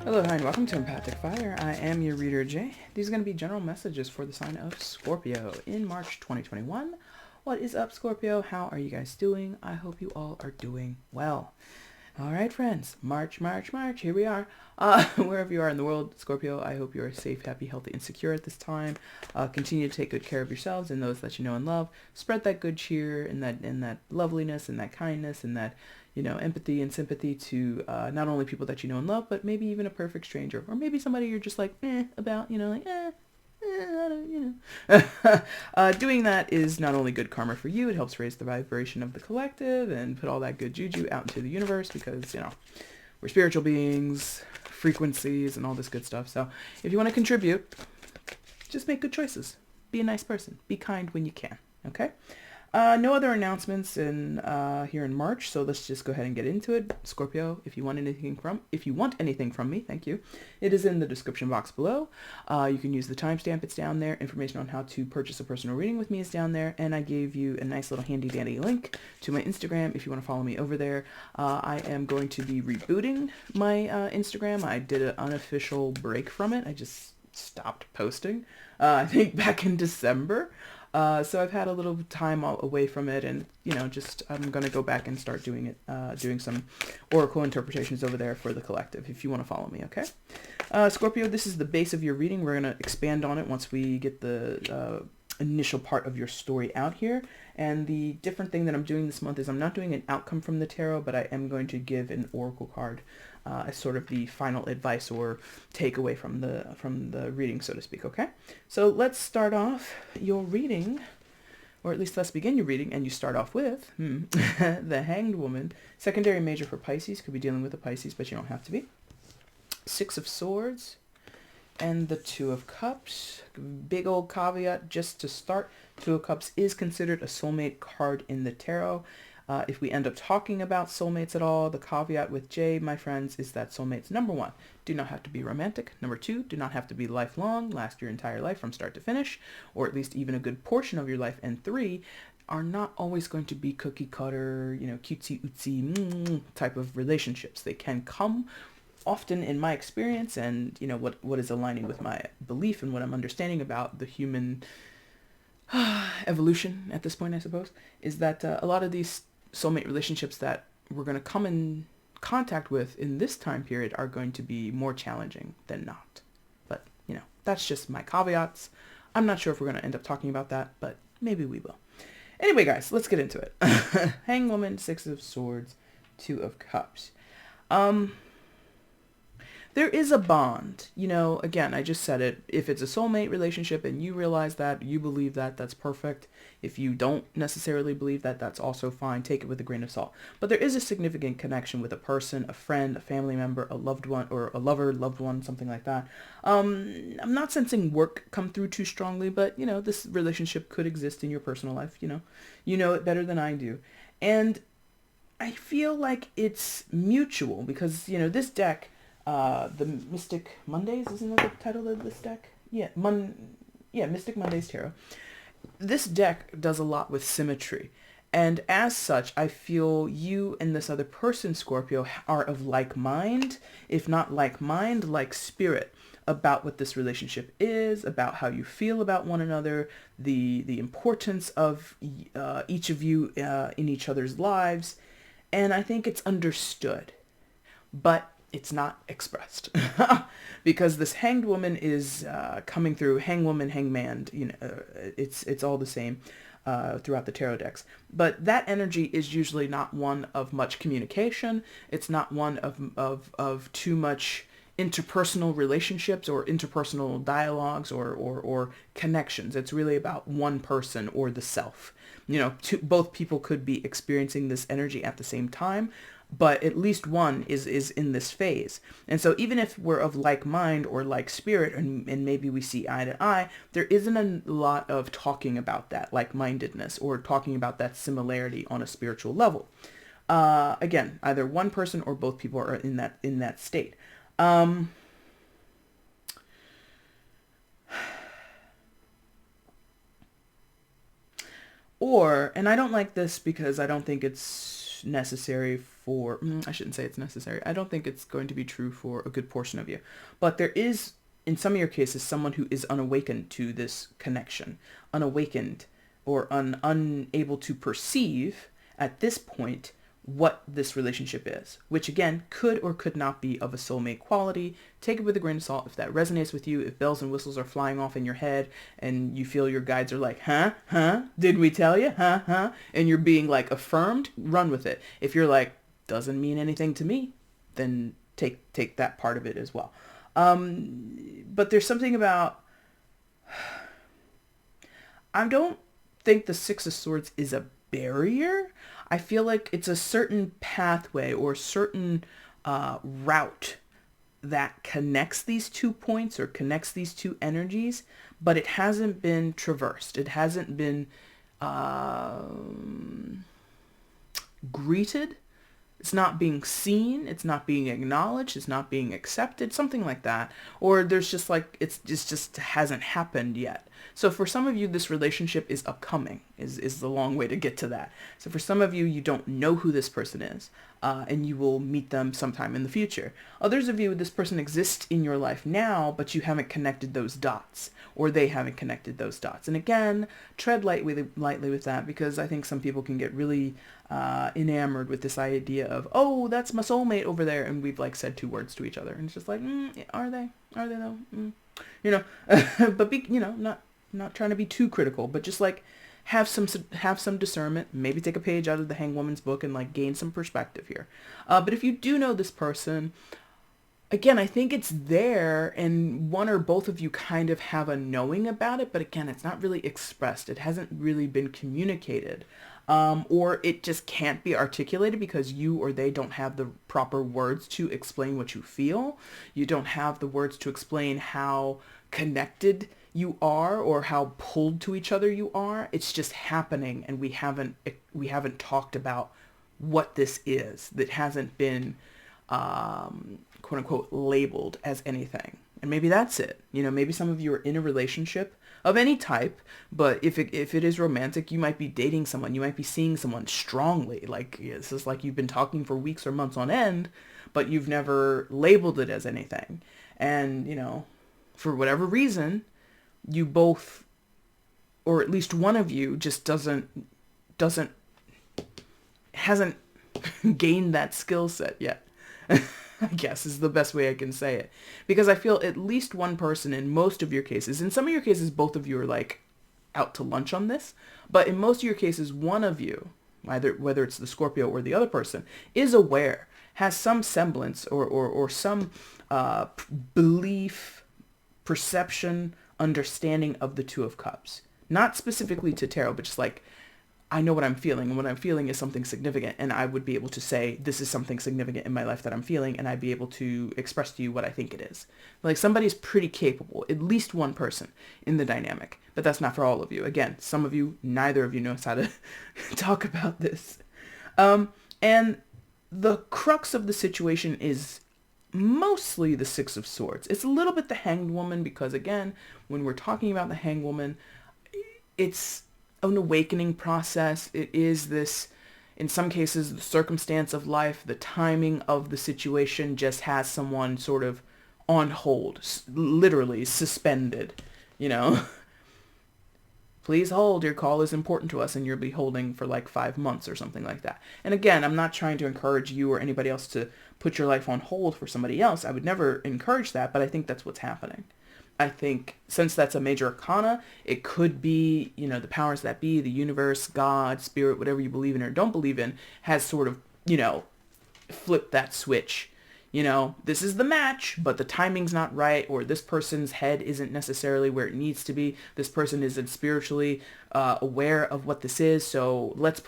Hello, hi, and welcome to EmpathicFire. I am your reader, Jay. These are going to be general messages for the sign of Scorpio in March 2021. What is up, Scorpio? How are you guys doing? I hope you all are doing well. All right, friends. March, March, March. Here we are. Wherever you are in the world, Scorpio, I hope you are safe, happy, healthy, and secure at this time. Continue to take good care of yourselves and those that you know and love. Spread that good cheer and that loveliness and that kindness and that empathy and sympathy to not only people that you know and love, but maybe even a perfect stranger or maybe somebody you're just like about, I don't. Doing that is not only good karma for you, it helps raise the vibration of the collective and put all that good juju out into the universe because, we're spiritual beings, frequencies, and all this good stuff. So if you want to contribute, just make good choices. Be a nice person. Be kind when you can. Okay? No other announcements here in March, so let's just go ahead and get into it. Scorpio, if you want anything from me, thank you. It is in the description box below. You can use the timestamp; it's down there. Information on how to purchase a personal reading with me is down there, and I gave you a nice little handy dandy link to my Instagram if you want to follow me over there. I am going to be rebooting my Instagram. I did an unofficial break from it. I just stopped posting. I think back in December. So I've had a little time away from it, and I'm gonna go back and start doing it, doing some oracle interpretations over there for the collective. If you want to follow me, okay? Scorpio, this is the base of your reading. We're gonna expand on it once we get the initial part of your story out here. And the different thing that I'm doing this month is I'm not doing an outcome from the tarot, but I am going to give an oracle card as sort of the final advice or takeaway from the reading, so to speak. Okay, so let's start off your reading, or at least let's begin your reading, and you start off with the Hanged Woman. Secondary major for Pisces. Could be dealing with a Pisces, but you don't have to be. Six of Swords and the Two of Cups. Big old caveat just to start. Two of Cups is considered a soulmate card in the tarot. If we end up talking about soulmates at all, the caveat with Jay, my friends, is that soulmates, number one, do not have to be romantic. Number two, do not have to be lifelong, last your entire life from start to finish, or at least even a good portion of your life. And three, are not always going to be cookie cutter, cutesy ootsy type of relationships. They can come often, in my experience, and what is aligning with my belief and what I'm understanding about the human evolution at this point, I suppose, is that a lot of these soulmate relationships that we're going to come in contact with in this time period are going to be more challenging than not. But, that's just my caveats. I'm not sure if we're going to end up talking about that, but maybe we will. Anyway, guys, let's get into it. Hanged Woman, Six of Swords, Two of Cups. There is a bond, again, I just said it. If it's a soulmate relationship and you realize that, you believe that, that's perfect. If you don't necessarily believe that, that's also fine. Take it with a grain of salt. But there is a significant connection with a person, a friend, a family member, a loved one, or a lover, loved one, something like that. I'm not sensing work come through too strongly, but, this relationship could exist in your personal life, You know it better than I do. And I feel like it's mutual because, this deck... the Mystic Mondays, isn't that the title of this deck? Yeah, Mystic Mondays Tarot. This deck does a lot with symmetry. And as such, I feel you and this other person, Scorpio, are of like mind, if not like mind, like spirit, about what this relationship is, about how you feel about one another, the importance of each of you in each other's lives. And I think it's understood. But it's not expressed because this Hanged Woman is coming through. Hanged Woman, Hanged Man, it's all the same throughout the tarot decks. But that energy is usually not one of much communication. It's not one of too much interpersonal relationships or interpersonal dialogues or connections. It's really about one person or the self. Both people could be experiencing this energy at the same time, but at least one is in this phase. And so even if we're of like mind or like spirit and maybe we see eye to eye, there isn't a lot of talking about that like-mindedness or talking about that similarity on a spiritual level. Again, either one person or both people are in that state. And I don't like this because I don't think it's necessary for, I shouldn't say it's necessary. I don't think it's going to be true for a good portion of you. But there is, in some of your cases, someone who is unawakened to this connection, unawakened or unable to perceive at this point what this relationship is, which again could or could not be of a soulmate quality. Take it with a grain of salt. If that resonates with you, if bells and whistles are flying off in your head and you feel your guides are like, did we tell you, and you're being like affirmed, run with it. If you're like, doesn't mean anything to me, then take that part of it as well. But there's something about, I don't think the Six of Swords is a barrier. I feel like it's a certain pathway or certain route that connects these 2 points or connects these 2 energies, but it hasn't been traversed. It hasn't been greeted. It's not being seen. It's not being acknowledged. It's not being accepted, something like that. Or there's just like, it's just hasn't happened yet. So for some of you, this relationship is upcoming, is the long way to get to that. So for some of you, you don't know who this person is, and you will meet them sometime in the future. Others of you, this person exists in your life now, but you haven't connected those dots, or they haven't connected those dots. And again, tread lightly with that, because I think some people can get really enamored with this idea of, oh, that's my soulmate over there, and we've like said 2 words to each other, and it's just like, are they though? You know, but be, you know, not trying to be too critical, but just like have some discernment, maybe take a page out of the Hangwoman's book and like gain some perspective here. But if you do know this person, again, I think it's there, and one or both of you kind of have a knowing about it, but again, it's not really expressed. It hasn't really been communicated. Or it just can't be articulated because you or they don't have the proper words to explain what you feel. You don't have the words to explain how connected you are or how pulled to each other you are. It's just happening, and we haven't talked about what this is. That hasn't been quote unquote labeled as anything. And maybe that's it. You know, maybe some of you are in a relationship of any type, but if it is romantic, you might be dating someone, you might be seeing someone strongly. Like, this is like you've been talking for weeks or months on end, but you've never labeled it as anything. And, you know, for whatever reason, you both, or at least one of you, just hasn't gained that skill set yet. I guess is the best way I can say it. Because I feel at least one person in most of your cases, in some of your cases, both of you are like out to lunch on this, but in most of your cases, one of you, whether it's the Scorpio or the other person, is aware, has some semblance or some belief, perception, understanding of the Two of Cups. Not specifically to tarot, but just like, I know what I'm feeling, and what I'm feeling is something significant, and I would be able to say, this is something significant in my life that I'm feeling, and I'd be able to express to you what I think it is. Like, somebody's pretty capable, at least one person in the dynamic, but that's not for all of you. Again, some of you, neither of you knows how to talk about this. And the crux of the situation is mostly the Six of Swords. It's a little bit the Hanged Woman, because again, when we're talking about the Hanged Woman, it's an awakening process. It is this, in some cases, the circumstance of life, the timing of the situation just has someone sort of on hold, literally suspended, you know. Please hold, your call is important to us, and you'll be holding for like 5 months or something like that. And again, I'm not trying to encourage you or anybody else to put your life on hold for somebody else. I would never encourage that, but I think that's what's happening. I think since that's a major arcana, it could be, you know, the powers that be, the universe, God, spirit, whatever you believe in or don't believe in, has sort of, you know, flipped that switch. You know, this is the match, but the timing's not right, or this person's head isn't necessarily where it needs to be. This person isn't spiritually aware of what this is, so let's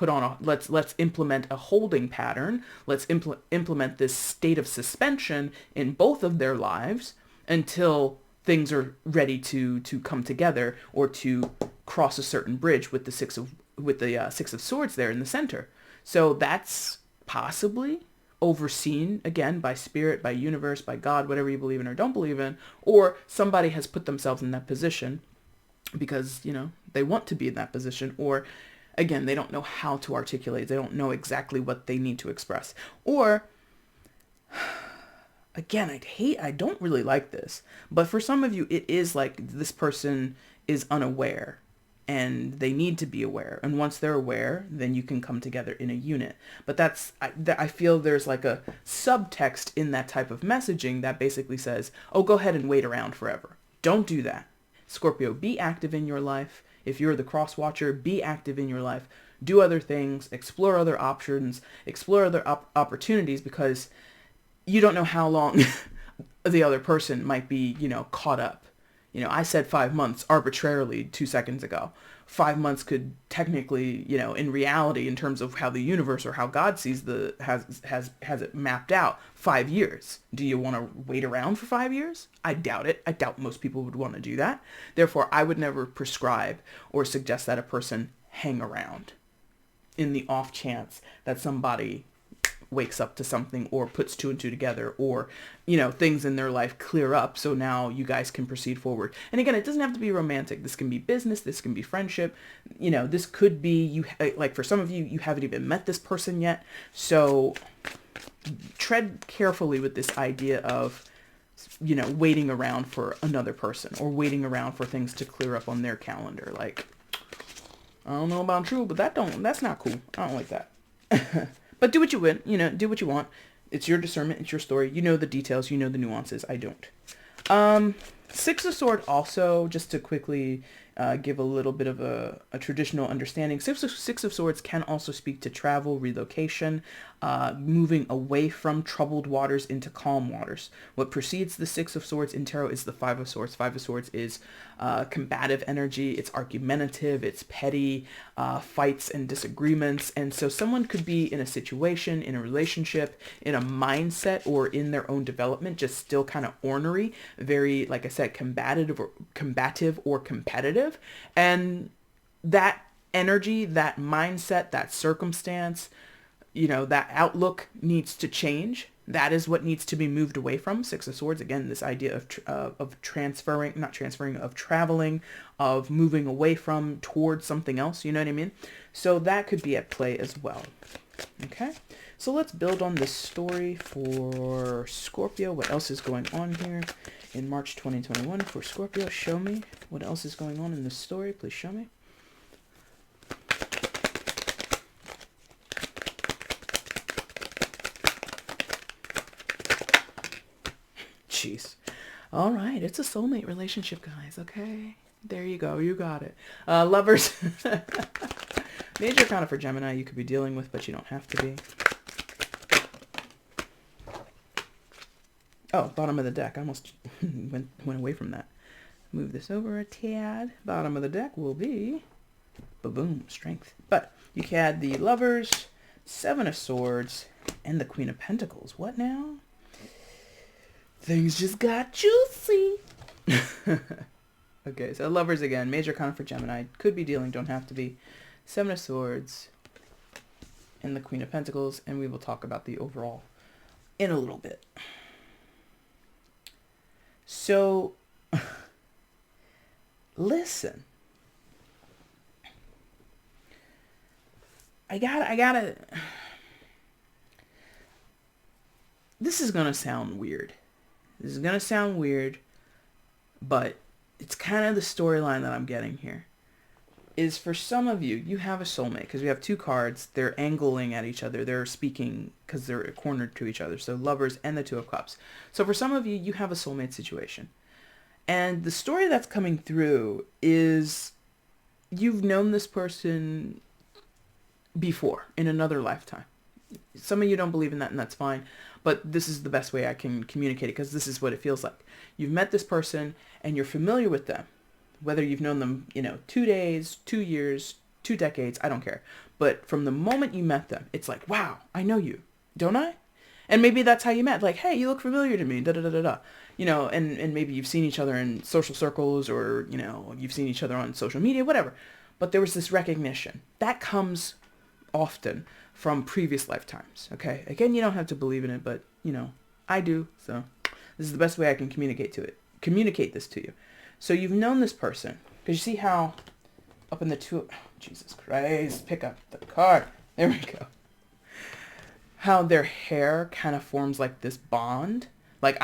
implement a holding pattern. Let's implement this state of suspension in both of their lives until things are ready to come together, or to cross a certain bridge with the Six of Swords there in the center. So that's possibly overseen, again, by spirit, by universe, by God, whatever you believe in or don't believe in, or somebody has put themselves in that position because, you know, they want to be in that position, or again, they don't know how to articulate. They don't know exactly what they need to express. Or, again, I don't really like this, but for some of you, it is like this person is unaware and they need to be aware. And once they're aware, then you can come together in a unit. But I feel there's like a subtext in that type of messaging that basically says, oh, go ahead and wait around forever. Don't do that. Scorpio, be active in your life. If you're the cross watcher, be active in your life. Do other things, explore other options, explore other opportunities, because you don't know how long the other person might be, caught up. I said 5 months arbitrarily 2 seconds ago. 5 months could technically, in reality, in terms of how the universe or how God sees has it mapped out, 5 years. Do you want to wait around for 5 years? I doubt it. I doubt most people would want to do that. Therefore, I would never prescribe or suggest that a person hang around in the off chance that somebody wakes up to something or puts 2 and 2 together, or things in their life clear up, so now you guys can proceed forward. And again, it doesn't have to be romantic. This can be business, this can be friendship, this could be you, like for some of you, you haven't even met this person yet, so tread carefully with this idea of waiting around for another person or waiting around for things to clear up on their calendar. Like, I don't know about you, but that's not cool. I don't like that. But do what you want, do what you want. It's your discernment. It's your story. You know the details. You know the nuances. I don't. Six of Swords also, just to quickly give a little bit of a traditional understanding. Six of Swords can also speak to travel, relocation, moving away from troubled waters into calm waters. What precedes the Six of Swords in tarot is the Five of Swords. Five of Swords is combative energy. It's argumentative. It's petty, fights and disagreements. And so someone could be in a situation, in a relationship, in a mindset, or in their own development, just still kind of ornery, very, like I said, combative or competitive. And that energy, that mindset, that circumstance, that outlook needs to change. That is what needs to be moved away from. Six of Swords, again, this idea of traveling, of moving away from towards something else. You know what I mean? So that could be at play as well. Okay, so let's build on this story for Scorpio. What else is going on here in March 2021 for Scorpio? Show me what else is going on in this story. Please show me. Jeez. All right, it's a soulmate relationship, guys. Okay, there you go. You got it. Lovers. Major arcana for Gemini you could be dealing with, but you don't have to be. Oh, bottom of the deck. I almost went away from that. Move this over a tad. Bottom of the deck will be, ba-boom, strength. But you had the Lovers, Seven of Swords, and the Queen of Pentacles. What now? Things just got juicy. Okay, so Lovers again. Major arcana for Gemini. Could be dealing, don't have to be. Seven of Swords and the Queen of Pentacles, and we will talk about the overall in a little bit. So, listen. I gotta, this is gonna sound weird. This is gonna sound weird, but it's kind of the storyline that I'm getting here. Is for some of you, you have a soulmate, because we have two cards. They're angling at each other. They're speaking because they're cornered to each other. So Lovers and the Two of Cups. So for some of you, you have a soulmate situation. And the story that's coming through is you've known this person before in another lifetime. Some of you don't believe in that, and that's fine. But this is the best way I can communicate it, because this is what it feels like. You've met this person and you're familiar with them. Whether you've known them, 2 days, 2 years, 2 decades, I don't care. But from the moment you met them, it's like, wow, I know you, don't I? And maybe that's how you met. Like, hey, you look familiar to me, da-da-da-da-da. And maybe you've seen each other in social circles, or, you've seen each other on social media, whatever. But there was this recognition. That comes often from previous lifetimes, okay? Again, you don't have to believe in it, but, I do. So this is the best way I can communicate this to you. So you've known this person, because you see how up in the Jesus Christ, pick up the card. There we go. How their hair kind of forms like this bond. Like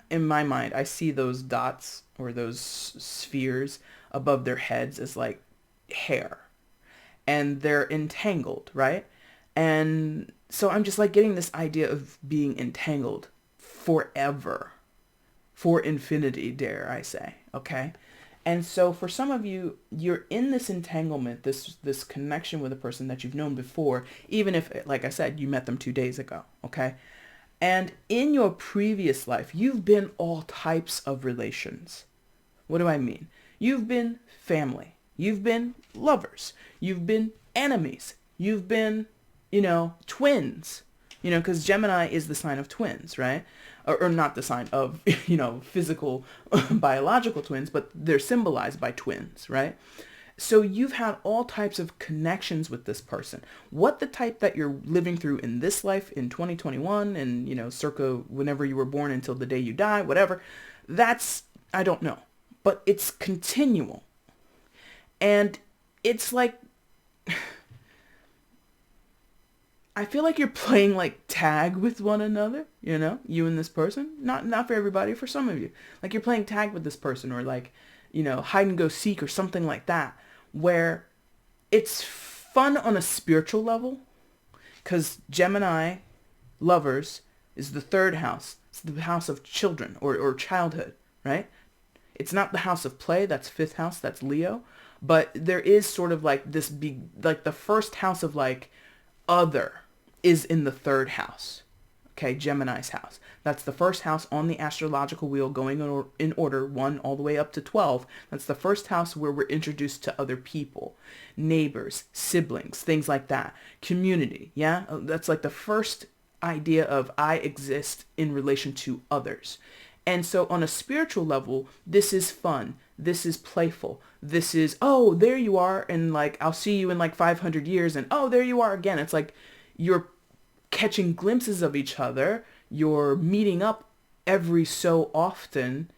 in my mind, I see those dots or those spheres above their heads as like hair. And they're entangled, right? And so I'm just like getting this idea of being entangled forever, for infinity, dare I say, okay? And so for some of you, you're in this entanglement, this connection with a person that you've known before, even if, like I said, you met them 2 days ago, okay? And in your previous life, you've been all types of relations. What do I mean? You've been family. You've been lovers. You've been enemies. You've been, twins. Because Gemini is the sign of twins, right? Or not the sign of, physical, biological twins, but they're symbolized by twins, right? So you've had all types of connections with this person. What the type that you're living through in this life in 2021 and, circa whenever you were born until the day you die, whatever, I don't know. But it's continual. And it's like, I feel like you're playing like tag with one another, you and this person. Not for everybody, for some of you. Like you're playing tag with this person or like, hide and go seek or something like that, where it's fun on a spiritual level because Gemini lovers is the third house. It's the house of children or childhood, right? It's not the house of play. That's fifth house. That's Leo. But there is sort of like this like the first house of like other is in the third house. Okay, Gemini's house. That's the first house on the astrological wheel going in order 1 all the way up to 12. That's the first house where we're introduced to other people, neighbors, siblings, things like that. Community, yeah? That's like the first idea of I exist in relation to others. And so on a spiritual level, this is fun. This is playful. This is, oh, there you are. And like, I'll see you in like 500 years. And oh, there you are again. It's like you're catching glimpses of each other. You're meeting up every so often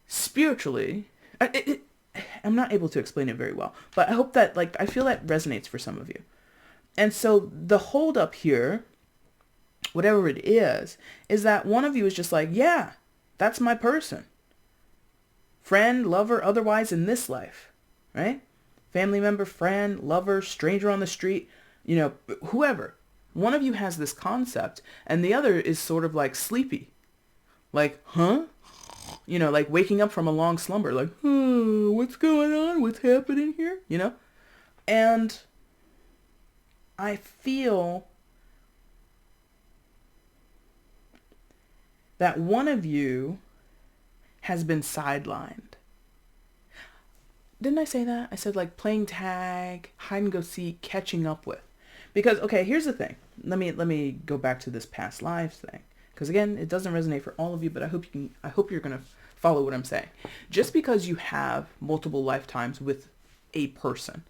spiritually. I'm not able to explain it very well, but I hope that I feel that resonates for some of you. And so the hold up here, whatever it is that one of you is just like, yeah, that's my person. Friend, lover, otherwise in this life, right? Family member, friend, lover, stranger on the street, whoever. One of you has this concept and the other is sort of like sleepy. Like, huh? Like waking up from a long slumber, like, what's going on? What's happening here? And I feel that one of you has been sidelined. Didn't I say that? I said like playing tag, hide and go seek, catching up with. Because, okay, here's the thing. Let me go back to this past lives thing. Because again, it doesn't resonate for all of you, but I hope you're going to follow what I'm saying. Just because you have multiple lifetimes with a person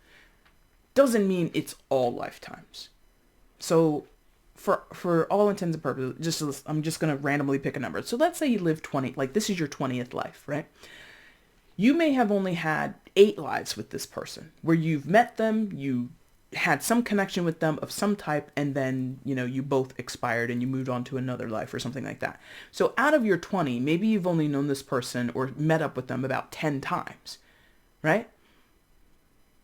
doesn't mean it's all lifetimes. So for all intents and purposes, I'm just going to randomly pick a number. So let's say you live 20, like this is your 20th life, right? You may have only had 8 lives with this person where you've met them, you had some connection with them of some type, and then, you both expired and you moved on to another life or something like that. So out of your 20, maybe you've only known this person or met up with them about 10 times, right?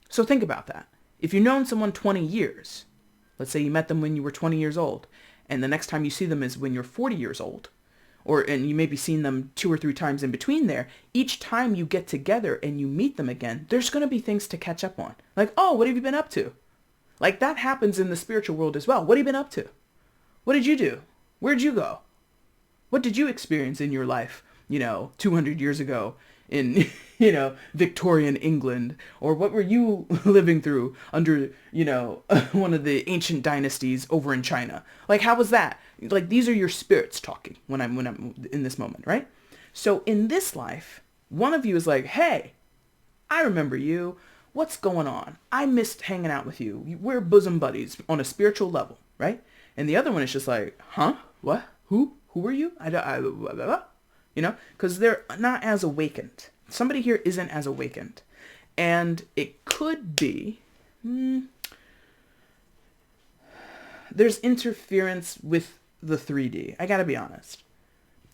So think about that. If you've known someone 20 years, let's say you met them when you were 20 years old, and the next time you see them is when you're 40 years old, and you maybe seen them 2 or 3 times in between there, each time you get together and you meet them again, there's going to be things to catch up on. Like, oh, what have you been up to? Like that happens in the spiritual world as well. What have you been up to? What did you do? Where'd you go? What did you experience in your life, 200 years ago in, Victorian England? Or what were you living through under, one of the ancient dynasties over in China? Like, how was that? Like, these are your spirits talking when I'm in this moment, right? So in this life, one of you is like, hey, I remember you. What's going on? I missed hanging out with you. We're bosom buddies on a spiritual level, right? And the other one is just like, huh? What? Who are you? Because they're not as awakened. Somebody here isn't as awakened. And it could be there's interference with the 3D. I gotta be honest.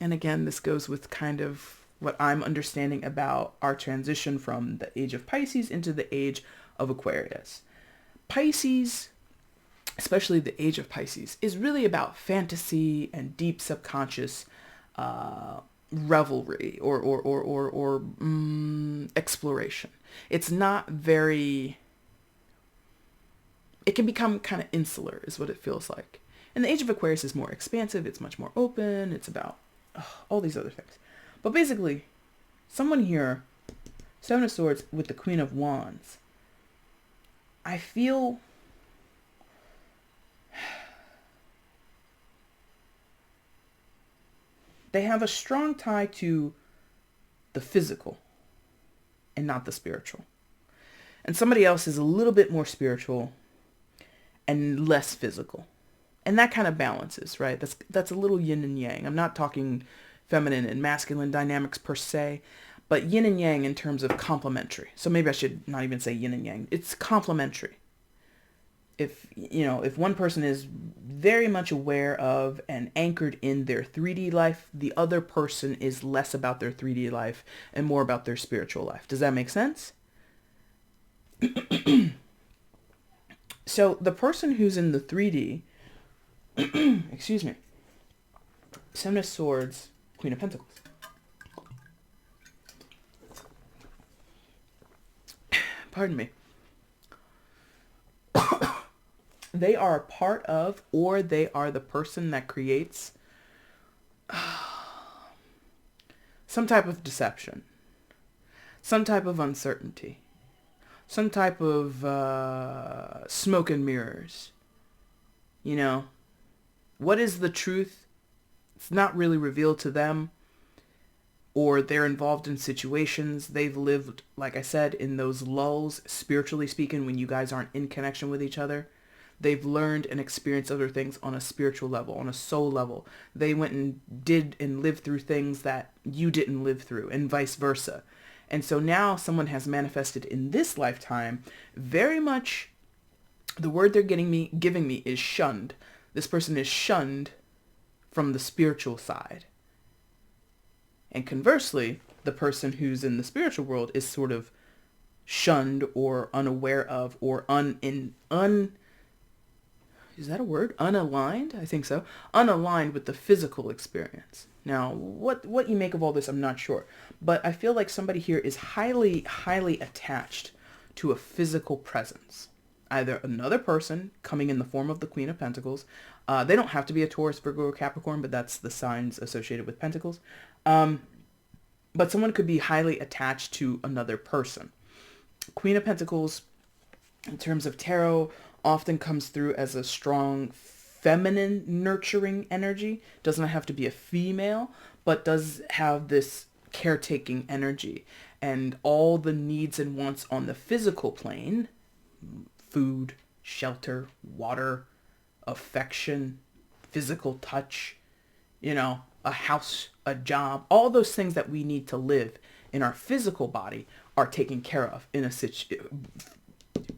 And again, this goes with kind of what I'm understanding about our transition from the age of Pisces into the age of Aquarius. Pisces, especially the age of Pisces, is really about fantasy and deep subconscious revelry or exploration. It's not very... It can become kind of insular is what it feels like. And the age of Aquarius is more expansive. It's much more open. It's about all these other things. But basically, someone here, Seven of Swords with the Queen of Wands, I feel they have a strong tie to the physical and not the spiritual. And somebody else is a little bit more spiritual and less physical. And that kind of balances, right? That's a little yin and yang. I'm not talking feminine and masculine dynamics per se, but yin and yang in terms of complementary. So maybe I should not even say yin and yang. It's complementary. If one person is very much aware of and anchored in their 3D life, the other person is less about their 3D life and more about their spiritual life. Does that make sense? So the person who's in the 3D, excuse me, Seven of Swords, Queen of Pentacles. Pardon me. They are a part of, or they are the person that creates some type of deception, some type of uncertainty, some type of smoke and mirrors. You know, what is the truth? It's not really revealed to them, or they're involved in situations. They've lived, like I said, in those lulls, spiritually speaking, when you guys aren't in connection with each other. They've learned and experienced other things on a spiritual level, on a soul level. They went and did and lived through things that you didn't live through, and vice versa. And so now someone has manifested in this lifetime very much, the word they're giving me is shunned. This person is shunned from the spiritual side. And conversely, the person who's in the spiritual world is sort of shunned or unaware of or is that a word? Unaligned? I think so. Unaligned with the physical experience. Now, what you make of all this, I'm not sure. But I feel like somebody here is highly, highly attached to a physical presence. Either another person coming in the form of the Queen of Pentacles. They don't have to be a Taurus, Virgo, or Capricorn, but that's the signs associated with Pentacles. But someone could be highly attached to another person. Queen of Pentacles, in terms of tarot, often comes through as a strong feminine nurturing energy. Does not have to be a female, but does have this caretaking energy. And all the needs and wants on the physical plane, food, shelter, water, affection, physical touch, a house, a job, all those things that we need to live in our physical body are taken care of in a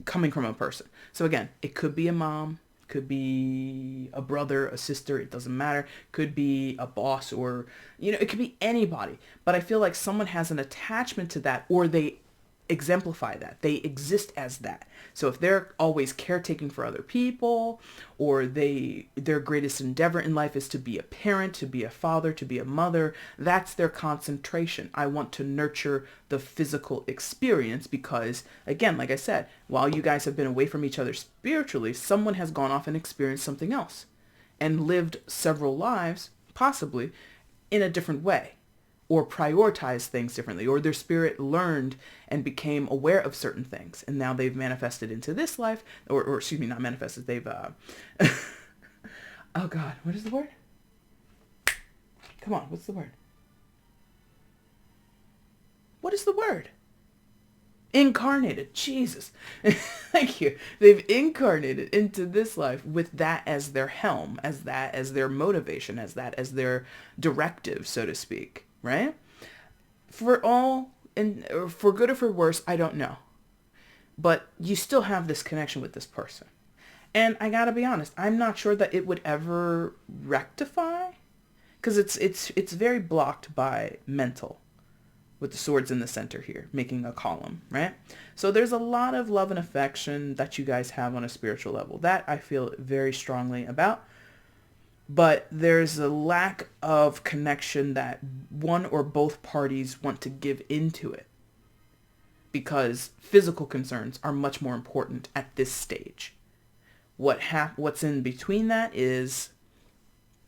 coming from a person. So again, it could be a mom, could be a brother, a sister, it doesn't matter. Could be a boss, or, it could be anybody. But I feel like someone has an attachment to that, or they exemplify that. They exist as that. So if they're always caretaking for other people, or their greatest endeavor in life is to be a parent, to be a father, to be a mother, that's their concentration. I want to nurture the physical experience because, again, like I said, while you guys have been away from each other spiritually, someone has gone off and experienced something else and lived several lives, possibly, in a different way, or prioritized things differently, or their spirit learned and became aware of certain things, and now they've manifested into this life, or excuse me, not manifested, they've, oh God, what is the word? Come on, what's the word? What is the word? Incarnated. Jesus. Thank you. They've incarnated into this life with that as their helm, as that as their motivation, as that as their directive, so to speak. Right? For all, and for good or for worse, I don't know. but you still have this connection with this person. And I gotta be honest, I'm not sure that it would ever rectify, because it's very blocked by mental, with the swords in the center here, making a column, right? So there's a lot of love and affection that you guys have on a spiritual level. That I feel very strongly about. But there's a lack of connection that one or both parties want to give into it, because physical concerns are much more important at this stage. What's in between that is,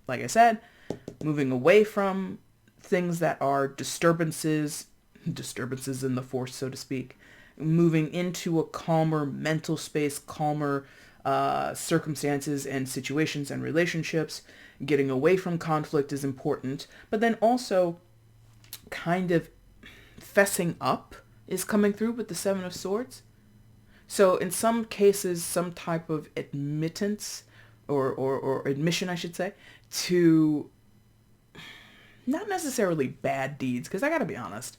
like I said, moving away from things that are disturbances in the force, so to speak, moving into a calmer mental space, calmer circumstances and situations and relationships. Getting away from conflict is important, but then also kind of fessing up is coming through with the Seven of Swords. So in some cases, some type of admittance or admission, I should say, to not necessarily bad deeds, because I gotta be honest,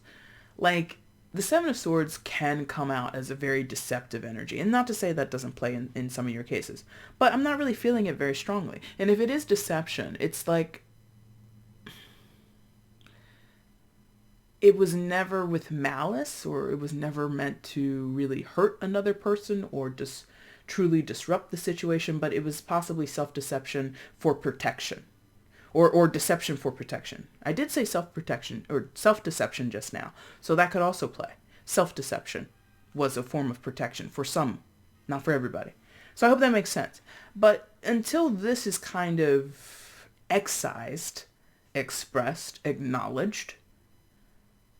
like, the Seven of Swords can come out as a very deceptive energy. And not to say that doesn't play in some of your cases, but I'm not really feeling it very strongly. And if it is deception, it's like, it was never with malice, or it was never meant to really hurt another person or just truly disrupt the situation, but it was possibly self-deception for protection. Or deception for protection. I did say self-protection or self-deception just now, so that could also play. Self-deception was a form of protection for some, not for everybody. So I hope that makes sense. But until this is kind of excised, expressed, acknowledged,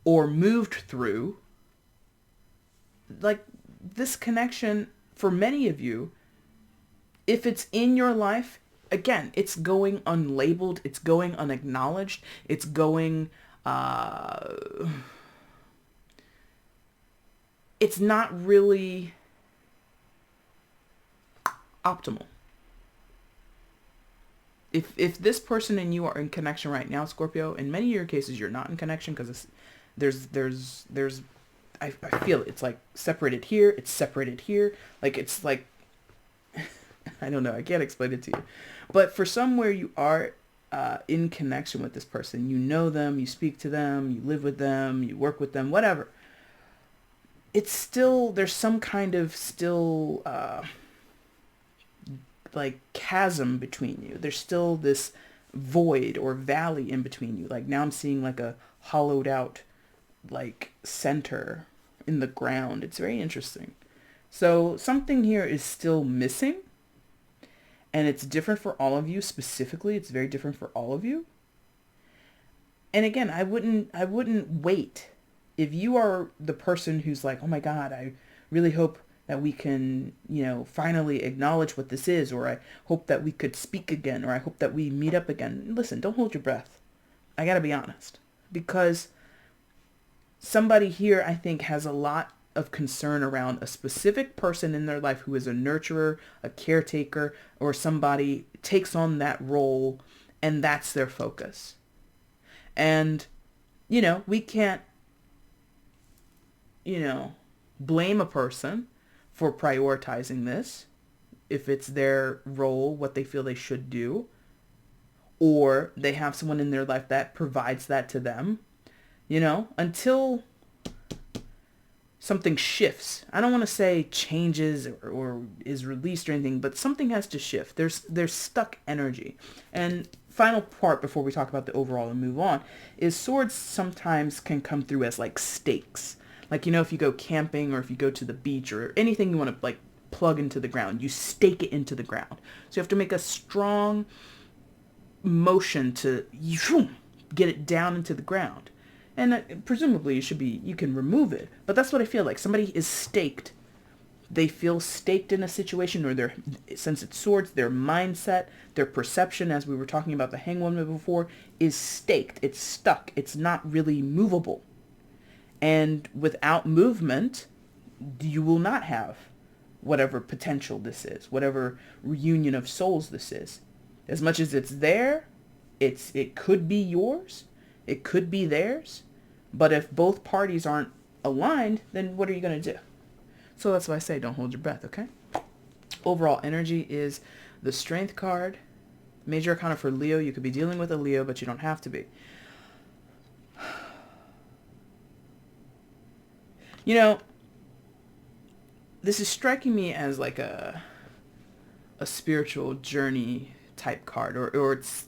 or moved through, like, this connection, for many of you, if it's in your life, again, it's going unlabeled, it's going unacknowledged, it's going, it's not really optimal. If this person and you are in connection right now, Scorpio, in many of your cases you're not in connection, because I feel it. It's like separated here, it's separated here, like, it's like, I don't know, I can't explain it to you. But for somewhere you are in connection with this person, you know them, you speak to them, you live with them, you work with them, whatever. It's still, there's some kind of still, like, chasm between you. There's still this void or valley in between you. Like, now I'm seeing like a hollowed out, like, center in the ground. It's very interesting. So something here is still missing. And it's different for all of you. Specifically, it's very different for all of you. And again, I wouldn't wait. If you are the person who's like, oh my God, I really hope that we can, finally acknowledge what this is, or I hope that we could speak again, or I hope that we meet up again. Listen, don't hold your breath. I gotta be honest. Because somebody here, I think, has a lot of concern around a specific person in their life who is a nurturer, a caretaker, or somebody takes on that role, and that's their focus. And, we can't, blame a person for prioritizing this if it's their role, what they feel they should do, or they have someone in their life that provides that to them, until something shifts. I don't want to say changes or is released or anything, but something has to shift. There's stuck energy. And final part before we talk about the overall and move on is swords sometimes can come through as like stakes. Like, if you go camping or if you go to the beach or anything you want to like plug into the ground, you stake it into the ground. So you have to make a strong motion to get it down into the ground. And presumably you can remove it. But that's what I feel like. Somebody is staked. They feel staked in a situation, or since it's swords, their mindset, their perception, as we were talking about the hangwoman before, is staked. It's stuck. It's not really movable. And without movement, you will not have whatever potential this is, whatever reunion of souls this is. As much as it's there, it could be yours, it could be theirs. But if both parties aren't aligned, then what are you going to do? So that's why I say don't hold your breath, okay? Overall energy is the Strength card. Major arcana for Leo. You could be dealing with a Leo, but you don't have to be. You know, this is striking me as like a spiritual journey type card, or it's,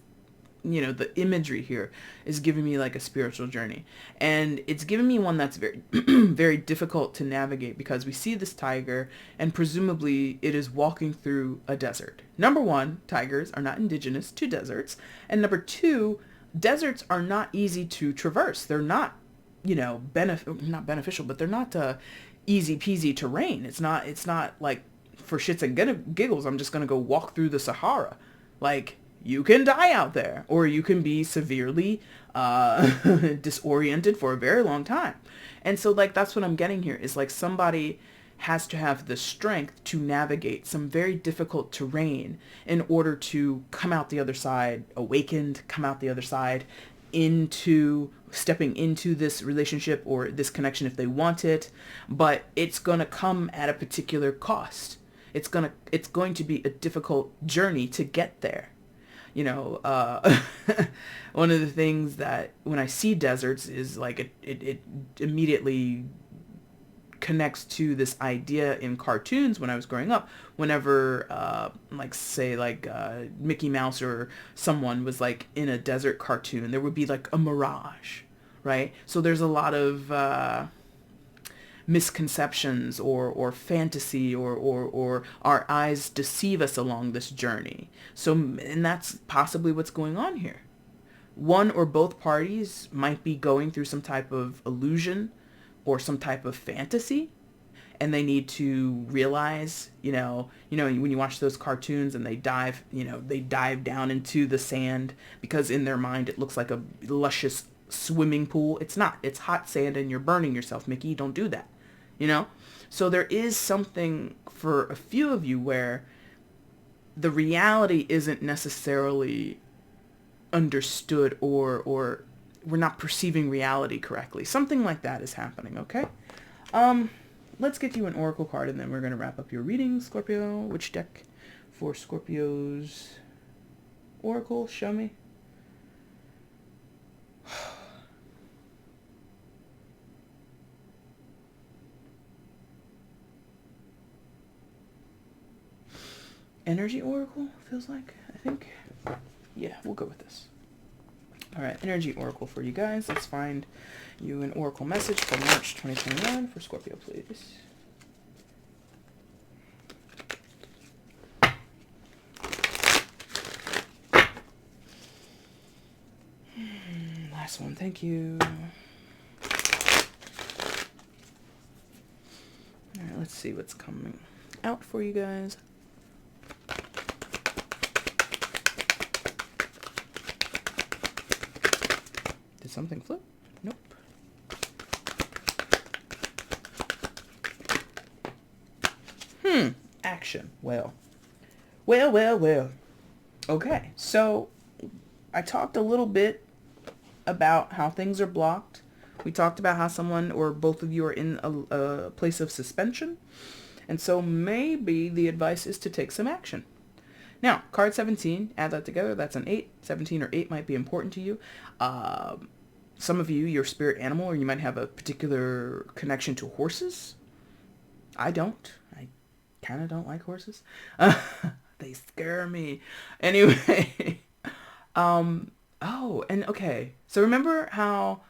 you know, the imagery here is giving me like a spiritual journey, and it's giving me one that's very very difficult to navigate, because we see this tiger and presumably it is walking through a desert. Number one, tigers are not indigenous to deserts, and number two, deserts are not easy to traverse. They're not, you know, not beneficial, but they're not easy peasy terrain. It's not like, for shits and giggles, I'm just gonna go walk through the Sahara. Like, you can die out there, or you can be severely disoriented for a very long time. And so, like, that's what I'm getting here, is like somebody has to have the strength to navigate some very difficult terrain in order to come out the other side awakened, come out the other side into stepping into this relationship or this connection if they want it. But it's going to come at a particular cost. It's going to be a difficult journey to get there. You know, one of the things that when I see deserts is like it immediately connects to this idea in cartoons when I was growing up. Whenever, like, say, like Mickey Mouse or someone was like in a desert cartoon, there would be like a mirage, right? So there's a lot of misconceptions or fantasy or our eyes deceive us along this journey. So, and that's possibly what's going on here. One or both parties might be going through some type of illusion or some type of fantasy, and they need to realize, you know, when you watch those cartoons and they dive down into the sand because in their mind it looks like a luscious swimming pool. It's not. It's hot sand and you're burning yourself, Mickey. Don't do that. You know? So there is something for a few of you where the reality isn't necessarily understood, or we're not perceiving reality correctly. Something like that is happening, okay? Let's get you an oracle card and then we're going to wrap up your reading, Scorpio. Which deck for Scorpio's oracle? Show me. Energy oracle, feels like, I think. Yeah, we'll go with this. All right, energy oracle for you guys. Let's find you an oracle message for March 2021 for Scorpio, please. Last one, thank you. All right, let's see what's coming out for you guys. Did something flip? Nope. Action. Well. Okay, so I talked a little bit about how things are blocked. We talked about how someone or both of you are in a place of suspension. And so maybe the advice is to take some action. Now, card 17, add that together, that's an 8. 17 or 8 might be important to you. Some of you, your spirit animal, or you might have a particular connection to horses. I don't. I kind of don't like horses. They scare me. Anyway. Oh, and okay. So remember how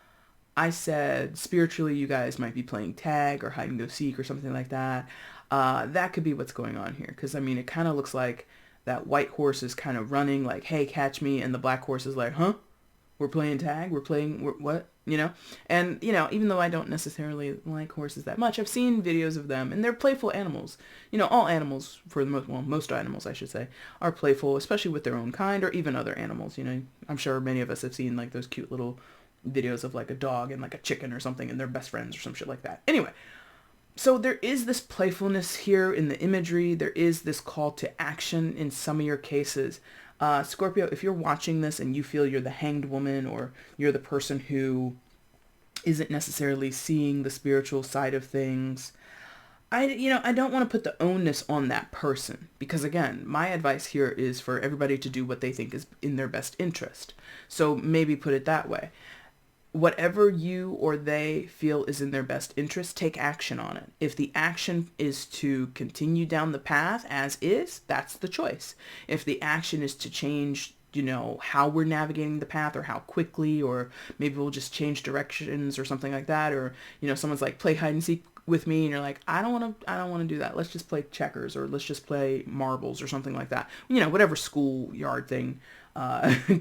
I said spiritually you guys might be playing tag or hide and go seek or something like that. That could be what's going on here. Because, I mean, it kind of looks like that white horse is kind of running like, hey, catch me. And the black horse is like, huh? We're playing tag? What? You know? And, you know, even though I don't necessarily like horses that much, I've seen videos of them, and they're playful animals. You know, all animals, for the most, well, most animals, I should say, are playful, especially with their own kind, or even other animals, you know? I'm sure many of us have seen, like, those cute little videos of, like, a dog and, like, a chicken or something, and they're best friends or some shit like that. Anyway, so there is this playfulness here in the imagery. There is this call to action in some of your cases. Scorpio, if you're watching this and you feel you're the hanged woman, or you're the person who isn't necessarily seeing the spiritual side of things, I don't want to put the onus on that person, because again, my advice here is for everybody to do what they think is in their best interest. So maybe put it that way. Whatever you or they feel is in their best interest, take action on it. If the action is to continue down the path as is, that's the choice. If the action is to change, how we're navigating the path, or how quickly, or maybe we'll just change directions or something like that, or, someone's like, play hide and seek with me, and you're like, I don't want to do that. Let's just play checkers, or let's just play marbles or something like that. Whatever schoolyard thing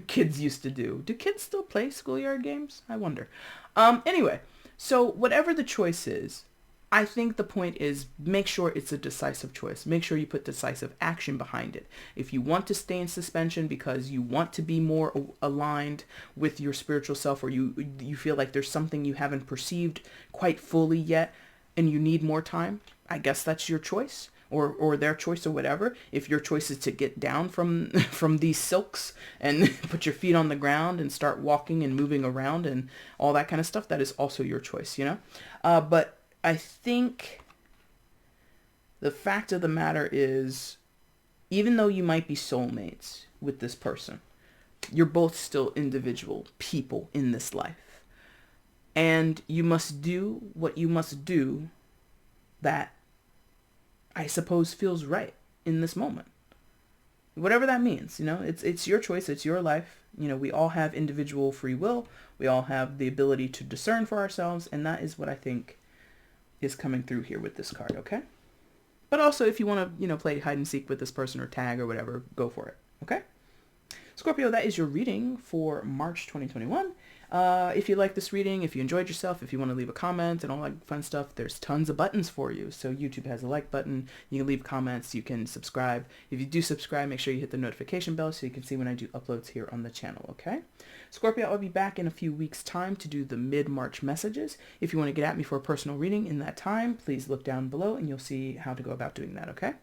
kids used to do. Do kids still play schoolyard games? I wonder. Anyway, so whatever the choice is, I think the point is, make sure it's a decisive choice. Make sure you put decisive action behind it. If you want to stay in suspension because you want to be more aligned with your spiritual self, or you feel like there's something you haven't perceived quite fully yet and you need more time, I guess that's your choice. Or their choice, or whatever. If your choice is to get down from these silks and put your feet on the ground and start walking and moving around and all that kind of stuff, that is also your choice, But I think the fact of the matter is, even though you might be soulmates with this person, you're both still individual people in this life. And you must do what you must do that I suppose feels right in this moment. Whatever that means, it's your choice, it's your life. We all have individual free will. We all have the ability to discern for ourselves, and that is what I think is coming through here with this card, okay? But also, if you want to, play hide and seek with this person or tag or whatever, go for it, okay? Scorpio, that is your reading for March 2021. If you like this reading, if you enjoyed yourself, if you want to leave a comment and all that fun stuff, there's tons of buttons for you. So YouTube has a like button. You can leave comments. You can subscribe. If you do subscribe, make sure you hit the notification bell so you can see when I do uploads here on the channel, okay? Scorpio, I'll be back in a few weeks' time to do the mid-March messages. If you want to get at me for a personal reading in that time, please look down below and you'll see how to go about doing that, okay?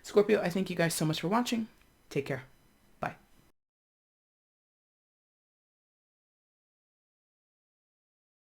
Scorpio, I thank you guys so much for watching. Take care.